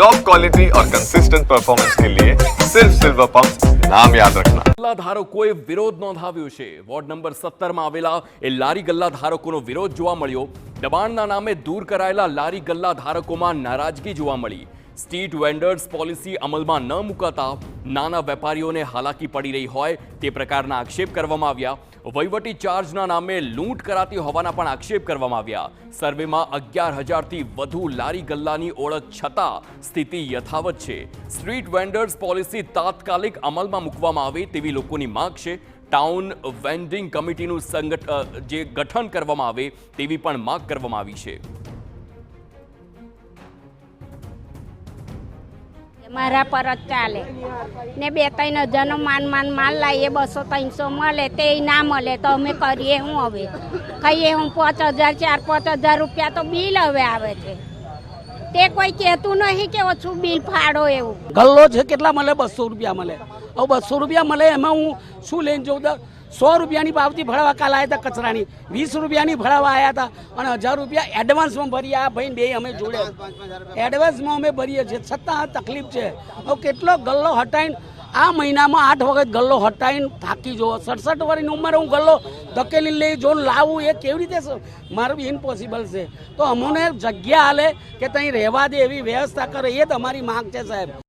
Top quality और consistent performance के लिए सिर्फ सिल्वर पंप नाम याद रखना। ગલ્લા ધારકોએ વિરોધ નોંધાવ્યો છે। વોર્ડ નંબર 17 માં આવેલા એ લારી ગલ્લા ધારકોનો વિરોધ જોવા મળ્યો। દબાણના નામે દૂર કરાયેલા લારી ગલ્લા ધારકોમાં નારાજગી જોવા મળી। સ્ટ્રીટ વેન્ડર્સ પોલિસી અમલમાં ન મુકાતા નાના વેપારીઓને હાલાકી પડી રહી હોય તે પ્રકારના આક્ષેપ કરવામાં આવ્યા। વહીવટી ચાર્જના નામે લૂંટ કરાતી હોવાના પણ આક્ષેપ કરવામાં આવ્યા। સર્વેમાં 11,000થી વધુ લારી ગલ્લાની ઓળખ છતાં સ્થિતિ યથાવત છે। સ્ટ્રીટ વેન્ડર્સ પોલિસી તાત્કાલિક અમલમાં મૂકવામાં આવે તેવી લોકોની માંગ છે। ટાઉન વેન્ડિંગ કમિટીનું ગઠન કરવામાં આવે તેવી પણ માંગ કરવામાં આવી છે। મારા પર જ ચાલે ને 2-3 હજારનો માલ લાવીએ 200-300 મળે તે ના મળે તો અમે કરીએ હું હવે ખાઈએ હું 5,000 4-5,000 રૂપિયા તો બિલ હવે આવે છે તે કોઈ કહેતું નહીં કે ઓછું બિલ ફાડો એવું ગલ્લો છે કેટલા મળે 200 રૂપિયા મળે હવે 200 રૂપિયા મળે એમાં હું શું લઈને જઉં 100 રૂપિયાની પાવતી ભરાવા કાલ આવ્યા હતા કચરાની 20 રૂપિયાની ભરાવા આવ્યા હતા અને 1,000 રૂપિયા એડવાન્સમાં ભરી આ ભાઈ બે અમે જોડે એડવાન્સમાં અમે ભરીએ છીએ છતાં આ તકલીફ છે હવે કેટલો ગલ્લો હટાઈને આ મહિનામાં 8 વખત ગલ્લો હટાઈને થાકી જવો 67 વર્ષની ઉંમરે હું ગલ્લો ધકેલી લઈ જો લાવું એ કેવી રીતે મારું ઇમ્પોસિબલ છે તો અમને જગ્યા હાલે કે ત્યાં રહેવા દે એવી વ્યવસ્થા કરે એ જ અમારી માંગ છે સાહેબ।